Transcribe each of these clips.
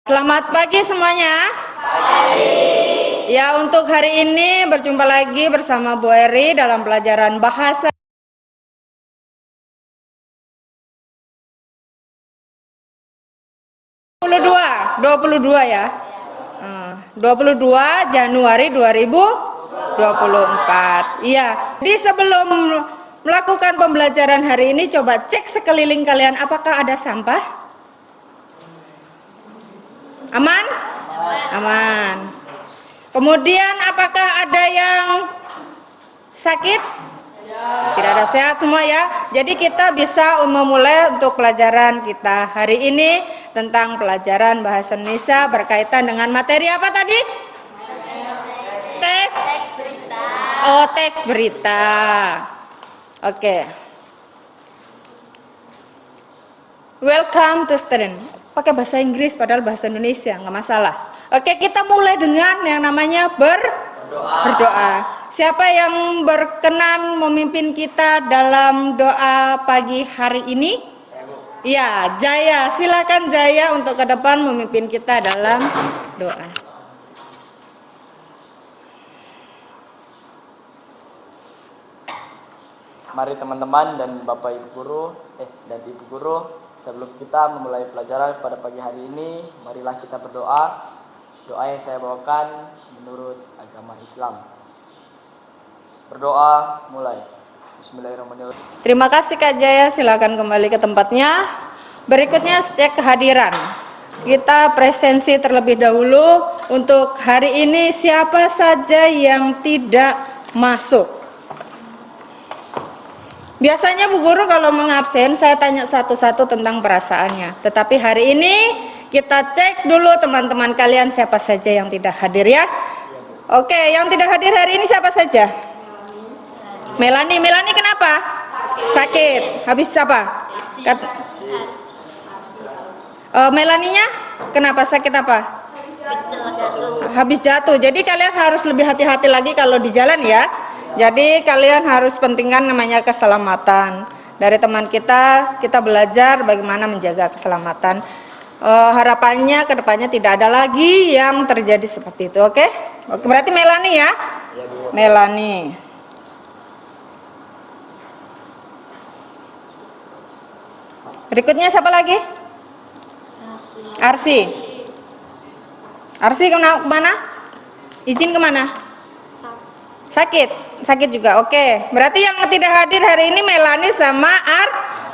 Selamat pagi semuanya. Pagi. Ya, untuk hari ini berjumpa lagi bersama Bu Eri dalam pelajaran bahasa 22 ya. 22 Januari 2024. Iya. Jadi sebelum melakukan pembelajaran hari ini, coba cek sekeliling kalian apakah ada sampah? Aman? Aman. Kemudian apakah ada yang sakit? Tidak ada, sehat semua ya. Jadi kita bisa memulai untuk pelajaran kita hari ini tentang pelajaran bahasa Indonesia berkaitan dengan materi apa tadi? Teks berita. Oh, teks berita. Oke. Welcome to student. Pakai bahasa Inggris padahal bahasa Indonesia, nggak masalah. Oke, kita mulai dengan yang namanya berdoa. Siapa yang berkenan memimpin kita dalam doa pagi hari ini? Ya, Jaya. Silakan Jaya untuk ke depan memimpin kita dalam doa. Mari teman-teman dan Bapak Ibu Guru dan Ibu Guru, sebelum kita memulai pelajaran pada pagi hari ini, marilah kita berdoa. Doa yang saya bawakan menurut agama Islam. Berdoa mulai. Bismillahirrahmanirrahim. Terima kasih Kak Jaya, silakan kembali ke tempatnya. Berikutnya cek kehadiran. Kita presensi terlebih dahulu. Untuk hari ini siapa saja yang tidak masuk? Biasanya Bu Guru kalau mengabsen saya tanya satu-satu tentang perasaannya. Tetapi hari ini kita cek dulu teman-teman kalian siapa saja yang tidak hadir ya. Oke, yang tidak hadir hari ini siapa saja? Melani. Melani kenapa? Sakit. Habis apa? Melaninya kenapa sakit apa? Habis jatuh. Jadi kalian harus lebih hati-hati lagi kalau di jalan ya. Jadi kalian harus pentingkan namanya keselamatan. Dari teman kita belajar bagaimana menjaga keselamatan. Harapannya ke depannya tidak ada lagi yang terjadi seperti itu, oke? Oke, berarti Melani ya? Melani. Berikutnya siapa lagi? Arsi. Arsi kemana? Izin kemana? Sakit juga, oke. Berarti yang tidak hadir hari ini Melani sama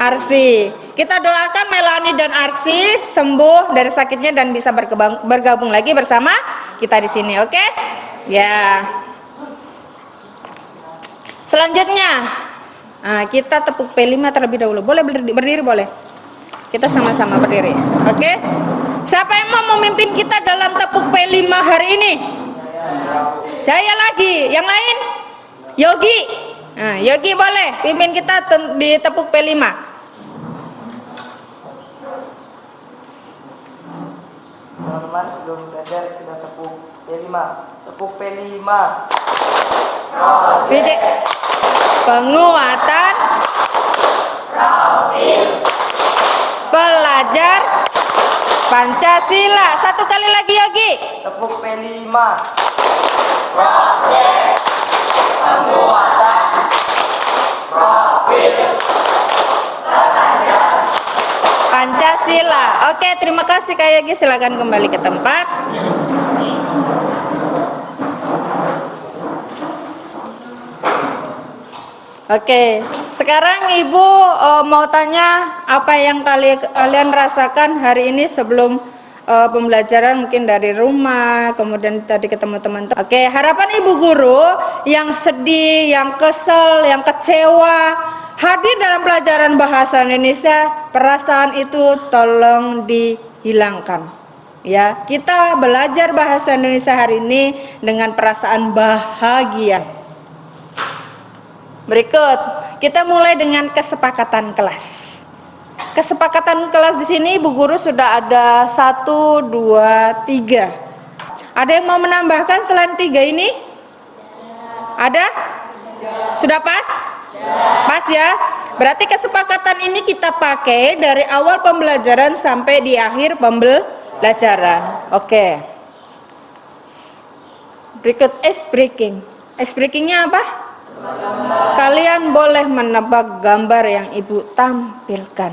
Arsi. Kita doakan Melani dan Arsi sembuh dari sakitnya dan bisa bergabung lagi bersama kita di sini, oke? Ya. Selanjutnya, kita tepuk P5 terlebih dahulu. Boleh berdiri boleh? Kita sama-sama berdiri, oke? Siapa yang mau memimpin kita dalam tepuk P5 hari ini? Jaya lagi, yang lain? Yogi. Yogi boleh pimpin kita di tepuk P5. Teman-teman sebelum belajar kita tepuk P5. Tepuk P5. Profil. Penguatan. Profil. Belajar Pancasila. Satu kali lagi Yogi. Tepuk P5. Project penguatan profil belajar Pancasila. Oke, terima kasih Kak Yogi. Silakan kembali ke tempat. Oke, sekarang Ibu mau tanya apa yang kalian rasakan hari ini sebelum pembelajaran, mungkin dari rumah, kemudian tadi ketemu teman-teman. Oke, harapan Ibu Guru yang sedih, yang kesel, yang kecewa hadir dalam pelajaran bahasa Indonesia, perasaan itu tolong dihilangkan. Ya, kita belajar bahasa Indonesia hari ini dengan perasaan bahagia. Berikut, kita mulai dengan kesepakatan kelas. Kesepakatan kelas di sini Bu Guru sudah ada 1, 2, 3. Ada yang mau menambahkan selain 3 ini? Ada? Sudah pas? Pas ya? Berarti kesepakatan ini kita pakai dari awal pembelajaran sampai di akhir pembelajaran. pembelajaran. Oke. Berikut ice breaking. Ice breakingnya apa? Kalian boleh menebak gambar yang ibu tampilkan.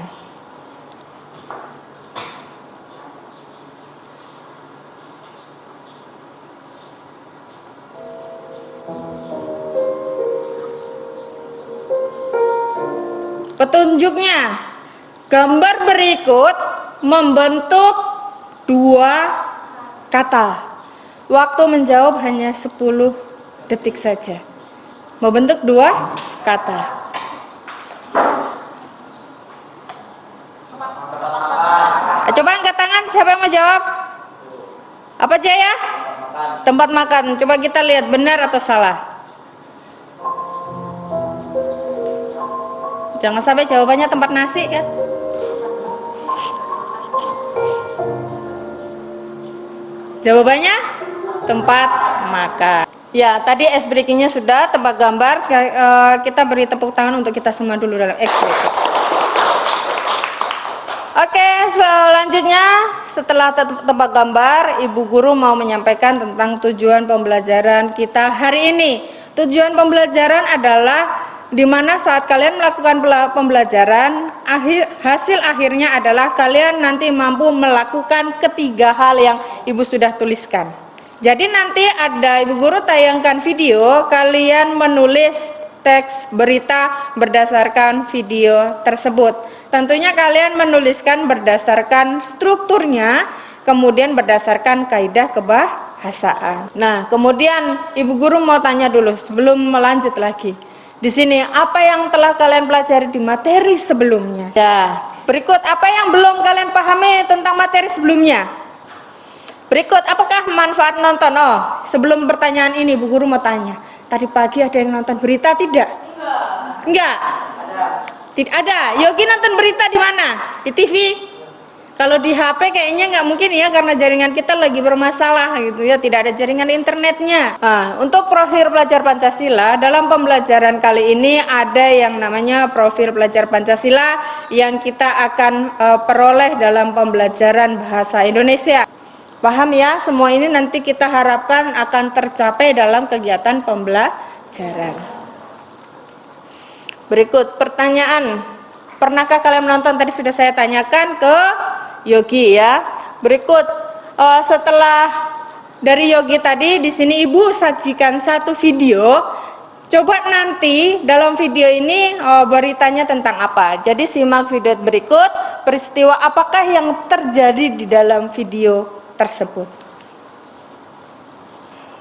Petunjuknya, gambar berikut membentuk dua kata. Waktu menjawab hanya 10 detik saja. Membentuk dua kata. Coba angkat tangan, siapa yang mau jawab? Apa Jaya? Tempat makan. Coba kita lihat benar atau salah. Jangan sampai jawabannya tempat nasi kan? Jawabannya tempat makan. Ya, tadi ice breakingnya sudah, tebak gambar. Kita beri tepuk tangan untuk kita semua dulu dalam ice breaking. Oke, selanjutnya setelah tebak gambar, Ibu Guru mau menyampaikan tentang tujuan pembelajaran kita hari ini. Tujuan pembelajaran adalah di mana saat kalian melakukan pembelajaran, hasil akhirnya adalah kalian nanti mampu melakukan ketiga hal yang Ibu sudah tuliskan. Jadi nanti ada Ibu Guru tayangkan video, kalian menulis teks berita berdasarkan video tersebut. Tentunya kalian menuliskan berdasarkan strukturnya, kemudian berdasarkan kaidah kebahasaan. Nah, kemudian Ibu Guru mau tanya dulu sebelum melanjut lagi. Di sini, apa yang telah kalian pelajari di materi sebelumnya? Ya, berikut apa yang belum kalian pahami tentang materi sebelumnya? Berikut, apakah manfaat nonton? Oh, sebelum pertanyaan ini, Bu Guru mau tanya. Tadi pagi ada yang nonton berita tidak? Enggak. Tidak ada. Yogi nonton berita di mana? Di TV? Kalau di HP kayaknya nggak mungkin ya, karena jaringan kita lagi bermasalah gitu ya, tidak ada jaringan internetnya. Nah, untuk profil pelajar Pancasila, dalam pembelajaran kali ini ada yang namanya profil pelajar Pancasila yang kita akan peroleh dalam pembelajaran bahasa Indonesia. Paham ya? Semua ini nanti kita harapkan akan tercapai dalam kegiatan pembelajaran. Berikut pertanyaan. Pernahkah kalian menonton? Tadi sudah saya tanyakan ke Yogi ya. Berikut setelah dari Yogi tadi, di sini Ibu sajikan satu video. Coba nanti dalam video ini beritanya tentang apa. Jadi simak video berikut, peristiwa apakah yang terjadi di dalam video tersebut.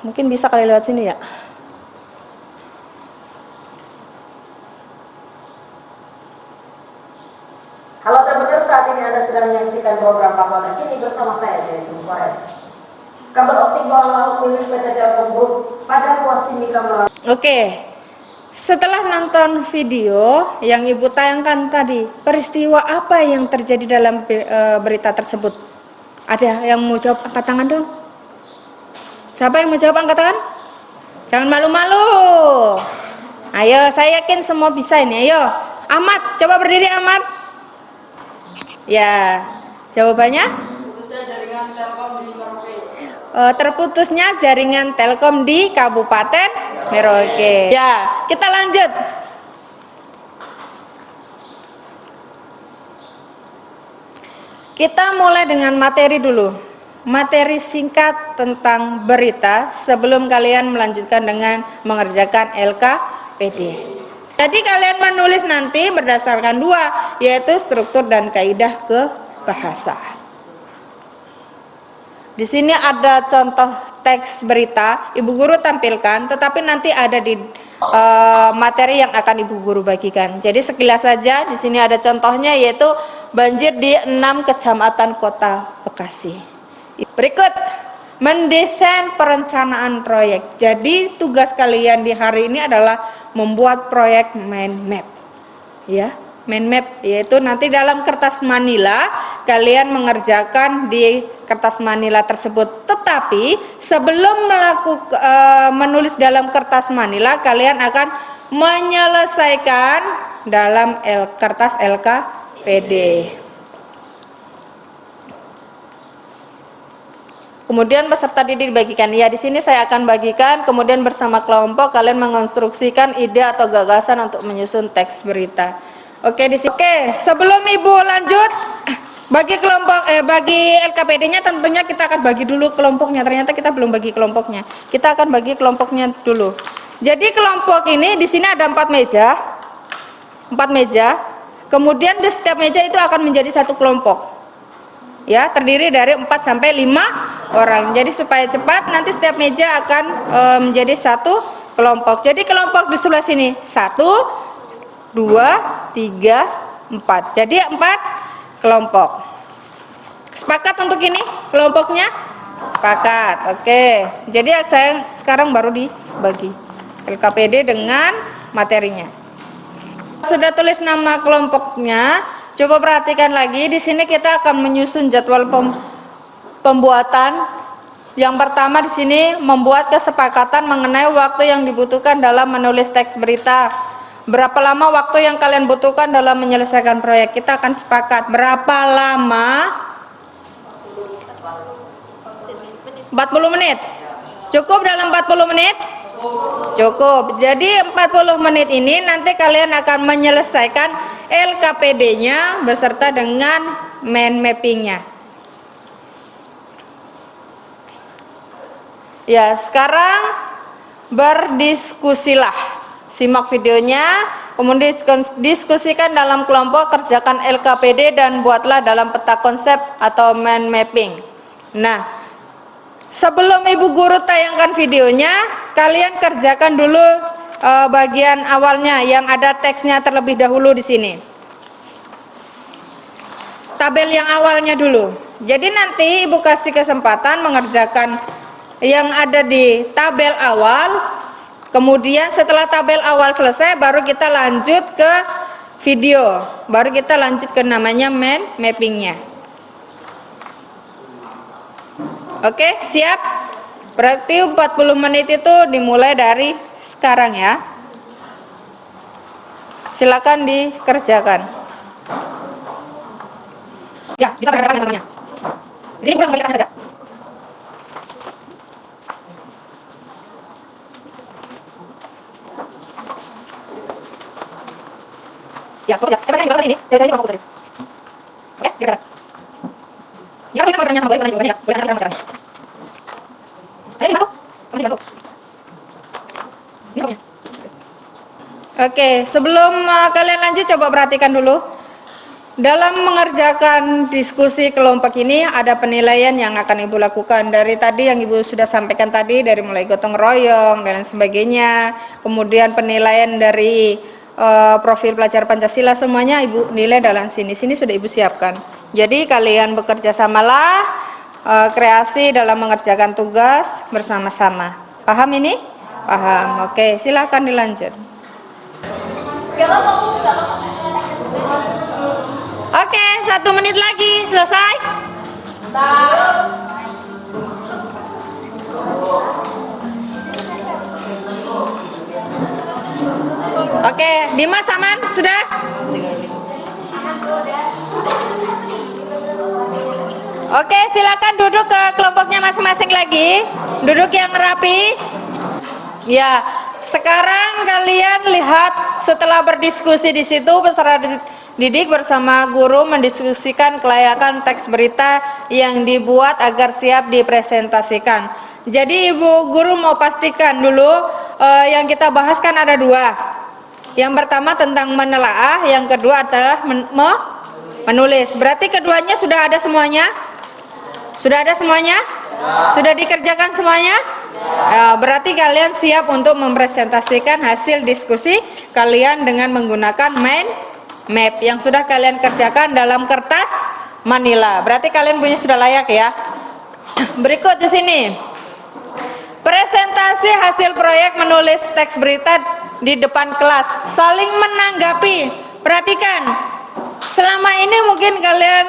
Mungkin bisa kalian lihat sini ya. Halo teman-teman, saat ini Anda sedang menyaksikan program Papua Terkini bersama saya, Jason Suarez. Kabar optik bawah laut milik PT Telkom Group pada ruas Timika melalui. Oke, setelah nonton video yang Ibu tayangkan tadi, peristiwa apa yang terjadi dalam berita tersebut? Ada yang mau jawab? Angkat tangan dong. Siapa yang mau jawab? Angkat tangan. Jangan malu-malu. Ayo, saya yakin semua bisa ini. Ayo, Ahmad, coba berdiri Ahmad. Ya, jawabannya? Putusnya jaringan Telkom di Merauke. Terputusnya jaringan Telkom di Kabupaten Merauke. Ya, kita lanjut. Kita mulai dengan materi dulu. Materi singkat tentang berita sebelum kalian melanjutkan dengan mengerjakan LKPD. Jadi kalian menulis nanti berdasarkan dua, yaitu struktur dan kaidah kebahasaan. Di sini ada contoh teks berita, Ibu Guru tampilkan, tetapi nanti ada di materi yang akan Ibu Guru bagikan. Jadi sekilas saja, di sini ada contohnya, yaitu banjir di 6 kecamatan Kota Bekasi. Berikut, mendesain perencanaan proyek. Jadi tugas kalian di hari ini adalah membuat proyek mind map. Ya, mind map yaitu nanti dalam kertas manila kalian mengerjakan di kertas manila tersebut. Tetapi sebelum menulis dalam kertas manila, kalian akan menyelesaikan dalam kertas LKPD. Kemudian peserta didik dibagikan. Ya, di sini saya akan bagikan, kemudian bersama kelompok kalian mengonstruksikan ide atau gagasan untuk menyusun teks berita. Oke, sebelum Ibu lanjut bagi kelompok bagi LKPD-nya tentunya kita akan bagi dulu kelompoknya. Ternyata kita belum bagi kelompoknya. Kita akan bagi kelompoknya dulu. Jadi kelompok ini di sini ada 4 meja. 4 meja. Kemudian di setiap meja itu akan menjadi satu kelompok. Ya, terdiri dari 4 sampai 5 orang. Jadi supaya cepat nanti setiap meja akan menjadi satu kelompok. Jadi kelompok di sebelah sini 1 2 3 4. Jadi 4 kelompok. Sepakat untuk ini kelompoknya? Sepakat. Oke. Jadi saya sekarang baru dibagi LKPD dengan materinya. Sudah tulis nama kelompoknya. Coba perhatikan lagi, di sini kita akan menyusun jadwal pembuatan. Yang pertama di sini membuat kesepakatan mengenai waktu yang dibutuhkan dalam menulis teks berita. Berapa lama waktu yang kalian butuhkan dalam menyelesaikan proyek? Kita akan sepakat berapa lama? 40 menit. Cukup dalam 40 menit? Cukup. Jadi 40 menit ini nanti kalian akan menyelesaikan LKPD-nya beserta dengan mind mapping-nya. Ya, sekarang berdiskusilah. Simak videonya, kemudian diskusikan dalam kelompok, kerjakan LKPD dan buatlah dalam peta konsep atau mind mapping. Nah, sebelum Ibu Guru tayangkan videonya, kalian kerjakan dulu bagian awalnya yang ada teksnya terlebih dahulu di sini. Tabel yang awalnya dulu. Jadi nanti Ibu kasih kesempatan mengerjakan yang ada di tabel awal. Kemudian setelah tabel awal selesai baru kita lanjut ke video. Baru kita lanjut ke namanya mind mapping-nya. Oke, siap? Berarti 40 menit itu dimulai dari sekarang ya. Silakan dikerjakan. Ya, bisa berhadapan dengan temannya. Jadi kurang kembali saja. Ya, fokus ya. Saya bertanya di ini. Saya kurang fokus tadi. Oke, dikerjakan. Ya, kalau kita mau bertanya sama boleh jawabannya ya. Boleh nanti kita mau ayo dibantu. Kamu dibantu. Ini soalnya. Oke, sebelum kalian lanjut coba perhatikan dulu. Dalam mengerjakan diskusi kelompok ini ada penilaian yang akan Ibu lakukan. Dari tadi yang Ibu sudah sampaikan tadi, dari mulai gotong royong dan lain sebagainya. Kemudian penilaian dari profil pelajar Pancasila, semuanya Ibu nilai dalam sini. Sini sudah Ibu siapkan. Jadi kalian bekerja samalah, kreasi dalam mengerjakan tugas bersama-sama. Paham ini? Paham. Oke, silakan dilanjut. Oke, 1 menit lagi selesai. Oke, Dimas aman? Sudah? Oke, silakan duduk ke kelompoknya masing-masing lagi. Duduk yang rapi. Ya, sekarang kalian lihat setelah berdiskusi di situ peserta didik bersama guru mendiskusikan kelayakan teks berita yang dibuat agar siap dipresentasikan. Jadi Ibu Guru mau pastikan dulu yang kita bahas kan ada 2. Yang pertama tentang menelaah, yang kedua adalah menulis. Berarti keduanya sudah ada semuanya? Sudah ada semuanya? Sudah dikerjakan semuanya? Berarti kalian siap untuk mempresentasikan hasil diskusi kalian dengan menggunakan mind map yang sudah kalian kerjakan dalam kertas manila. Berarti kalian punya sudah layak ya. Berikut di sini. Presentasi hasil proyek menulis teks berita di depan kelas. Saling menanggapi. Perhatikan. Selama ini mungkin kalian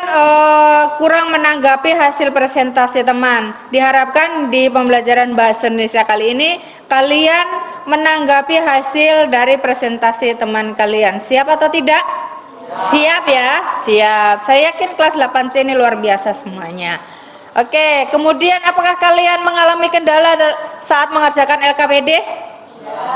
kurang menanggapi hasil presentasi teman. Diharapkan di pembelajaran bahasa Indonesia kali ini kalian menanggapi hasil dari presentasi teman kalian. Siap atau tidak? Siap ya? Siap. Saya yakin kelas 8C ini luar biasa semuanya. Oke, kemudian apakah kalian mengalami kendala saat mengerjakan LKPD?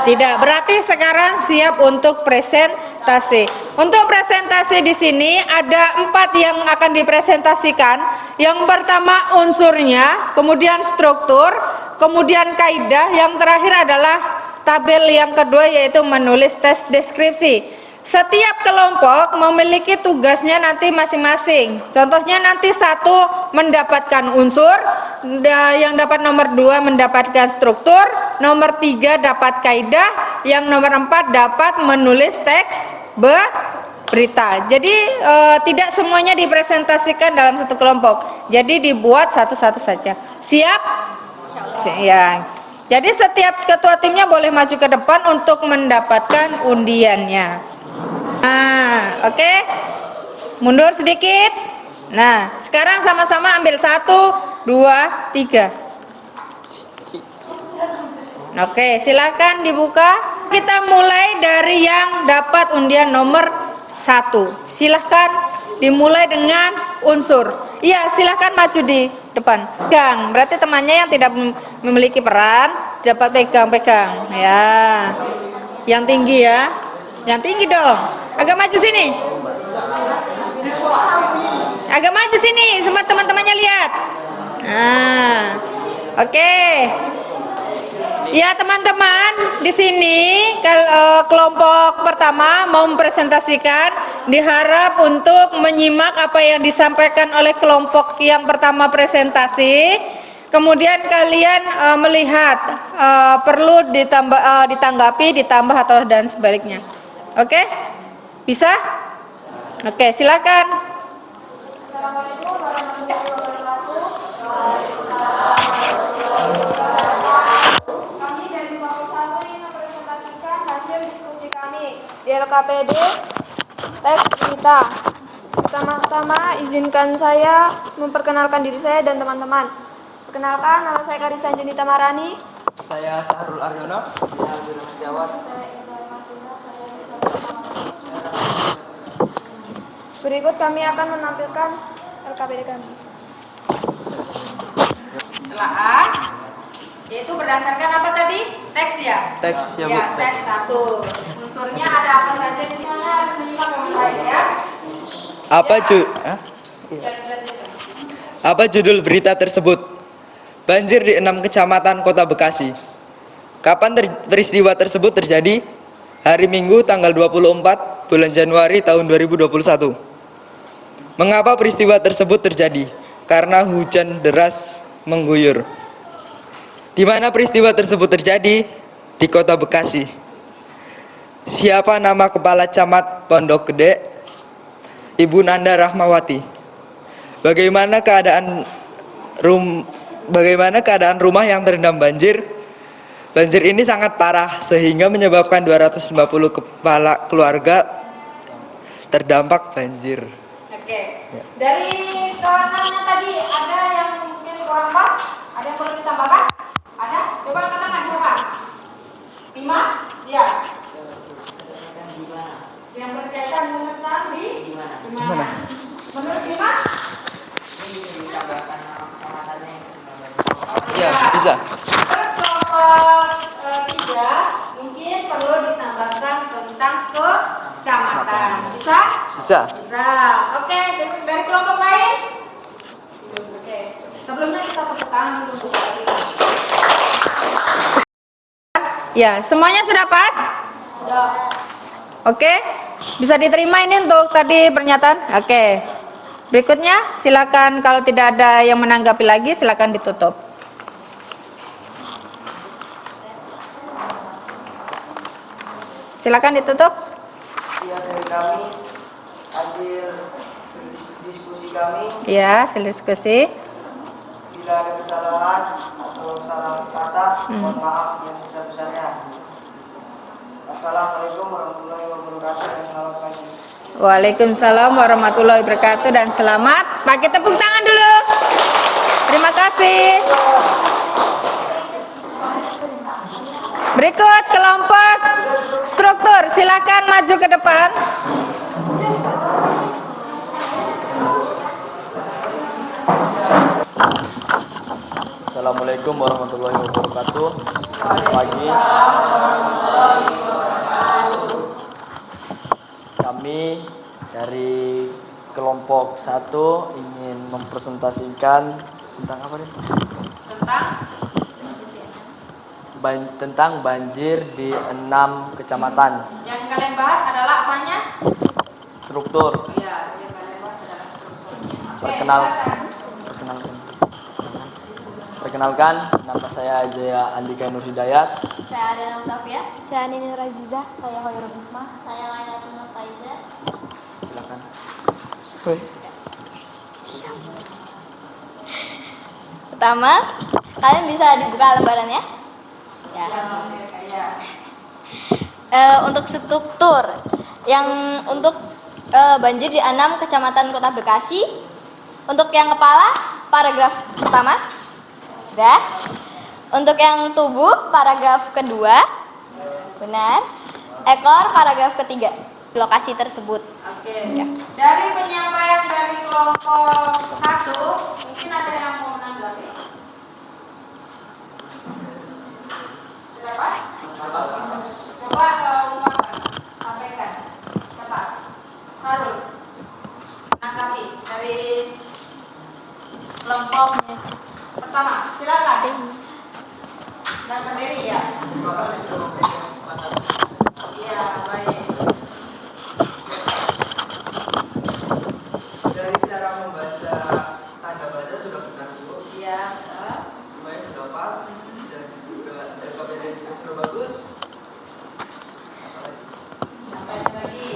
Tidak, berarti sekarang siap untuk presentasi. Untuk presentasi di sini ada 4 yang akan dipresentasikan. Yang pertama unsurnya, kemudian struktur, kemudian kaidah, yang terakhir adalah tabel yang kedua yaitu menulis tes deskripsi. Setiap kelompok memiliki tugasnya nanti masing-masing. Contohnya nanti satu mendapatkan unsur, yang dapat nomor 2 mendapatkan struktur, nomor 3 dapat kaidah, yang nomor 4 dapat menulis teks berita. Jadi tidak semuanya dipresentasikan dalam satu kelompok. Jadi dibuat satu-satu saja. Siap? Ya. Jadi setiap ketua timnya boleh maju ke depan untuk mendapatkan undiannya. Nah, oke. Mundur sedikit. Nah, sekarang sama-sama ambil 1, 2, 3. Oke, silakan dibuka. Kita mulai dari yang dapat undian nomor 1. Silahkan dimulai dengan unsur. Iya, silahkan maju di depan. Pegang, berarti temannya yang tidak memiliki peran dapat pegang-pegang. Ya, yang tinggi ya. Yang tinggi dong. Agak maju sini. Agak maju sini, semua teman-temannya lihat. Nah, oke. Ya teman-teman, di sini kelompok pertama mau mempresentasikan, diharap untuk menyimak apa yang disampaikan oleh kelompok yang pertama presentasi. Kemudian kalian melihat perlu ditanggapi, ditambah atau dan sebaliknya. Oke? Bisa? Oke, silakan. Assalamualaikum warahmatullahi wabarakatuh. Kami dari 51 ingin mempresentasikan hasil diskusi kami di LKPD teks berita. Pertama-tama izinkan saya memperkenalkan diri saya dan teman-teman. Perkenalkan, nama saya Karisa Junita Marani. Saya Sahrul Aryono. Saya Abdul Setiawan. Berikut kami akan menampilkan LKPD kami. Telaah, yaitu berdasarkan apa tadi? Teks ya? Teks ya, Bu. Ya, teks 1. Unsurnya ada apa saja di sini? Menyimak dengan baik ya. Apa judul berita tersebut? Banjir di 6 kecamatan Kota Bekasi. Kapan peristiwa tersebut terjadi? Hari Minggu tanggal 24 bulan Januari tahun 2021. Mengapa peristiwa tersebut terjadi? Karena hujan deras mengguyur. Di mana peristiwa tersebut terjadi? Di Kota Bekasi. Siapa nama kepala camat Pondok Gede? Ibu Nanda Rahmawati. Bagaimana keadaan rumah yang terendam banjir? Banjir ini sangat parah sehingga menyebabkan 250 kepala keluarga terdampak banjir. Oke. Dari ke-6-nya tadi ada yang mungkin kurang pas? Ada yang perlu ditambahkan? Ada? Coba katakan siapa? 5? Ya. Yang berkaitan tentang di mana? Menurut 5? Ya, bisa. Terus kelompok 3 mungkin perlu ditambahkan tentang kecamatan. Bisa? Bisa. Bisa. Oke, dari kelompok lain? Oke. Sebelumnya kita tepuk tangan dulu untuk tadi. Ya, semuanya sudah pas? Sudah. Oke. Bisa diterima ini untuk tadi pernyataan? Oke. Berikutnya, silakan kalau tidak ada yang menanggapi lagi, silakan ditutup. Silakan ditutup. Ya, dari kami hasil diskusi kami, Ya, hasil diskusi. bila ada kesalahan atau salah kata, mohon maaf yang sebesar-besarnya. Assalamualaikum warahmatullahi wabarakatuh dan selamat pagi. Waalaikumsalam warahmatullahi wabarakatuh dan selamat. Pakai tepuk tangan dulu. Terima kasih. Berikut kelompok struktur, silakan maju ke depan. Assalamualaikum warahmatullahi wabarakatuh. Selamat pagi. Kami dari kelompok 1 ingin mempresentasikan tentang apa nih? Tentang banjir di 6 kecamatan. Yang kalian bahas adalah apanya? Struktur. Iya, yang kalian bahas adalah strukturnya. Perkenalkan, nama saya Jaya Andika Nur Hidayat. Saya Adana Utafia. Saya Nini Raziza. Saya Hoyrul Bisma. Saya Lailatul Nur Faiza. Silakan. Pertama, kalian bisa dibuka lembarannya? Ya. Untuk struktur yang untuk banjir di 6 kecamatan Kota Bekasi. Untuk yang kepala, paragraf pertama. Sudah. Untuk yang tubuh, paragraf kedua. Benar. Ekor, paragraf ketiga. Lokasi tersebut. Oke. Dari penyampaian dari kelompok 1, mungkin ada yang mau menanggapi? Berapa? Coba ungkapkan, sampaikan. Cepat. Harul. Menanggapi dari kelompok pertama. Silakan. Dan berdiri ya. Iya, baik. Dari cara membaca tanda baca sudah benar Bu. Iya. Semuanya sudah pas dan juga LKPD juga sudah bagus. Sampai lagi.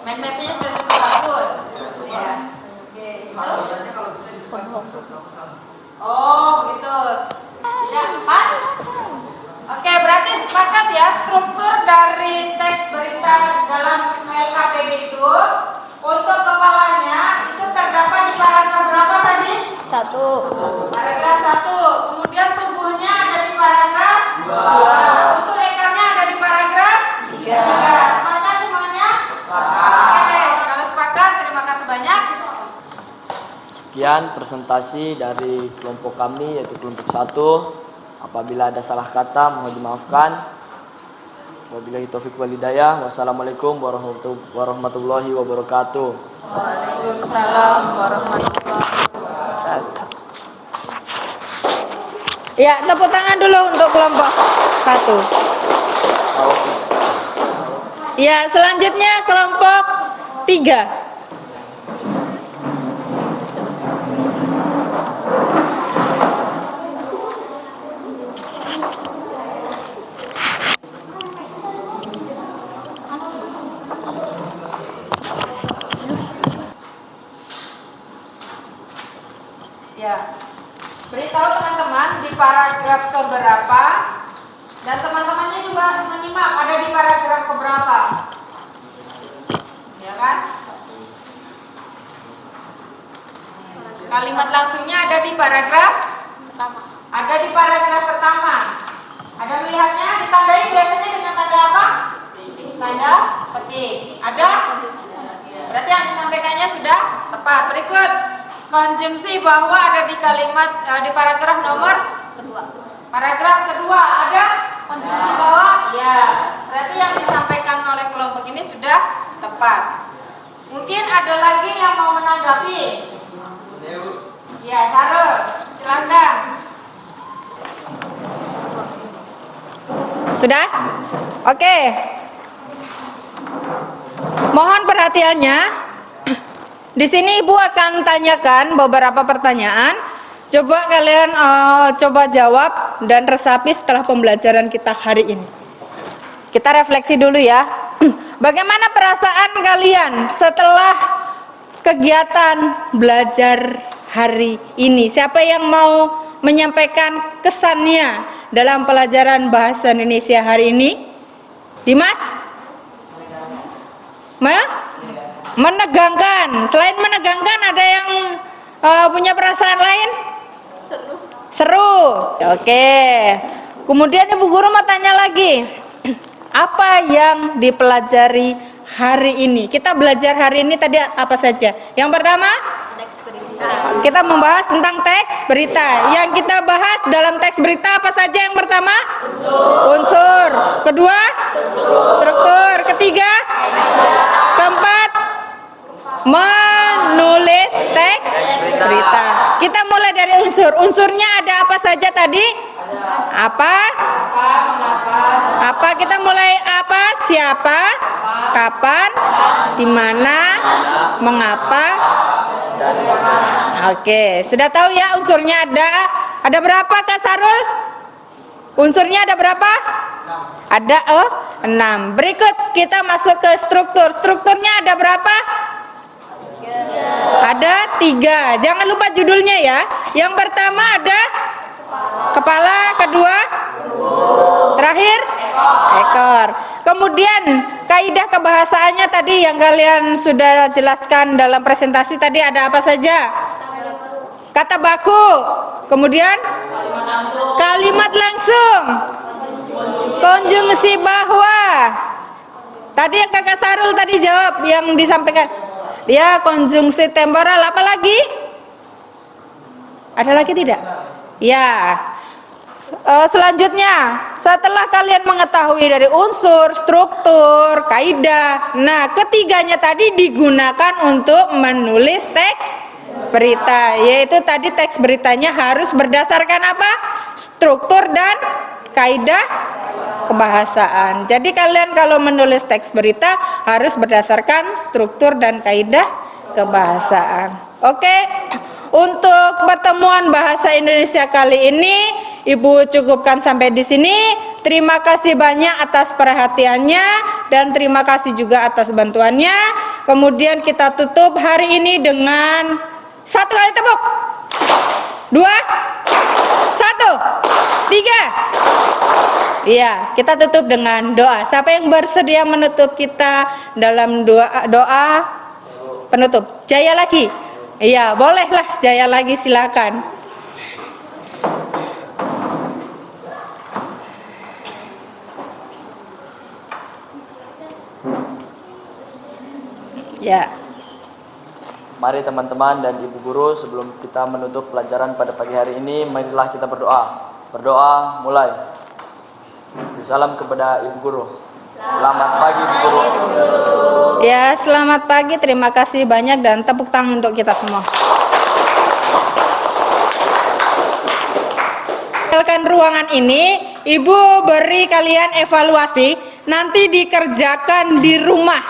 Mind map-nya sudah cukup bagus. Ya. Oke. Kalau bacanya kalau bisa dibuka. Oh, begitu. Tidak pas? Oke, berarti sepakat ya struktur dari teks berita dalam LKPD itu untuk kepalanya itu terdapat di paragraf berapa tadi? 1. Paragraf 1. Kemudian tubuhnya ada di paragraf 2. Untuk ekornya ada di paragraf 3. Sepakat semuanya? Oke, kalau sepakat terima kasih banyak. Sekian presentasi dari kelompok kami, yaitu kelompok 1. Apabila ada salah kata mohon dimaafkan. Wabillahi taufiq wal hidayah. Wassalamualaikum warahmatullahi wabarakatuh. Waalaikumsalam warahmatullahi wabarakatuh. Ya, tepuk tangan dulu untuk kelompok 1. Ya, selanjutnya kelompok 3. Ya, beritahu teman-teman di paragraf keberapa dan teman-temannya juga menyimak ada di paragraf keberapa, ya kan? Kalimat langsungnya ada di paragraf Pertama. ada di paragraf pertama. Ada melihatnya ditandai biasanya dengan tanda apa? Tanda petik. Ada? Berarti yang disampaikannya sudah tepat. Berikut konjungsi bahwa ada di kalimat di paragraf nomor Kedua. paragraf kedua ada konjungsi bahwa ya. Berarti yang disampaikan oleh kelompok ini sudah tepat. Mungkin ada lagi yang mau menanggapi? Ya, Sarul, silakan. Sudah? Oke. Mohon perhatiannya. Di sini Ibu akan tanyakan beberapa pertanyaan. Coba kalian coba jawab dan resapi setelah pembelajaran kita hari ini. Kita refleksi dulu ya. Bagaimana perasaan kalian setelah kegiatan belajar hari ini? Siapa yang mau menyampaikan kesannya dalam pelajaran bahasa Indonesia hari ini? Dimas? Menegangkan. Selain menegangkan ada yang punya perasaan lain? Seru. Oke. Kemudian Ibu Guru mau tanya lagi. Apa yang dipelajari hari ini? Kita belajar hari ini tadi apa saja? Yang pertama? Kita membahas tentang teks berita. Yang kita bahas dalam teks berita apa saja? Yang pertama? Unsur. Kedua? Struktur. Ketiga? Keempat? Menulis teks berita. Kita mulai dari unsur. Unsurnya ada apa saja tadi? Apa? Apa? Kita mulai apa? Siapa? Kapan? Di mana? Mengapa? Oke, sudah tahu ya unsurnya ada berapa Kak Sarul? Unsurnya ada berapa? Ada 6. Berikut kita masuk ke struktur. Strukturnya ada berapa? Ada 3. Jangan lupa judulnya ya. Yang pertama ada kepala, kedua terakhir ekor. Kemudian kaidah kebahasaannya tadi yang kalian sudah jelaskan dalam presentasi tadi ada apa saja? Kata baku. Kemudian kalimat langsung. Konjungsi bahwa. Tadi yang Kakak Sarul tadi jawab yang disampaikan. Ya, konjungsi temporal. Apa lagi? Ada lagi tidak? Ya. Selanjutnya, setelah kalian mengetahui dari unsur, struktur, kaidah, nah ketiganya tadi digunakan untuk menulis teks berita, yaitu tadi teks beritanya harus berdasarkan apa? Struktur dan kaidah kebahasaan. Jadi kalian kalau menulis teks berita harus berdasarkan struktur dan kaidah kebahasaan. Oke. Untuk pertemuan bahasa Indonesia kali ini Ibu cukupkan sampai di sini. Terima kasih banyak atas perhatiannya dan terima kasih juga atas bantuannya. Kemudian kita tutup hari ini dengan 1 kali tepuk. 2 1 3. Iya, kita tutup dengan doa. Siapa yang bersedia menutup kita dalam doa penutup? Jaya lagi. Iya, bolehlah Jaya lagi, silakan. Ya. Mari teman-teman dan ibu guru, sebelum kita menutup pelajaran pada pagi hari ini, marilah kita berdoa. Berdoa mulai. Salam kepada ibu guru. Selamat pagi ibu guru. Ya, selamat pagi. Terima kasih banyak dan tepuk tangan untuk kita semua. Tinggalkan ruangan ini, Ibu beri kalian evaluasi, nanti dikerjakan di rumah.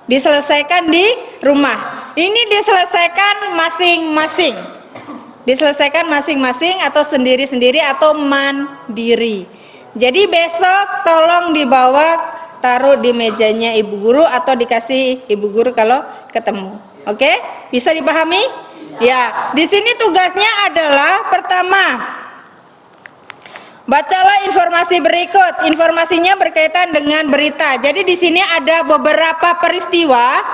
Diselesaikan di rumah. Ini diselesaikan masing-masing. Diselesaikan masing-masing atau sendiri-sendiri atau mandiri. Jadi besok tolong dibawa, taruh di mejanya ibu guru atau dikasih ibu guru kalau ketemu. Oke? Bisa dipahami? Ya, di sini tugasnya adalah pertama, bacalah informasi berikut. Informasinya berkaitan dengan berita. Jadi di sini ada beberapa peristiwa,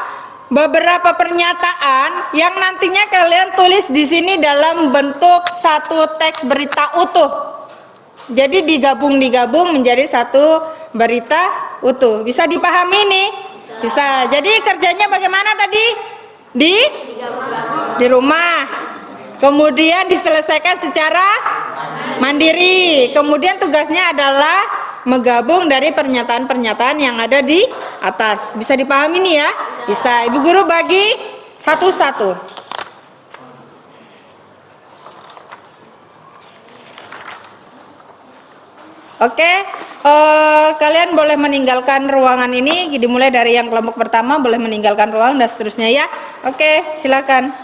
beberapa pernyataan yang nantinya kalian tulis di sini dalam bentuk satu teks berita utuh. Jadi digabung menjadi satu berita utuh. Bisa dipahami nih? Bisa. Jadi kerjanya bagaimana tadi? Di rumah. Kemudian diselesaikan secara mandiri. Kemudian tugasnya adalah menggabung dari pernyataan-pernyataan yang ada di atas. Bisa dipahami nih ya? Bisa. Ibu guru bagi satu-satu. Oke, kalian boleh meninggalkan ruangan ini. Dimulai dari yang kelompok pertama boleh meninggalkan ruang dan seterusnya ya. Oke, silakan.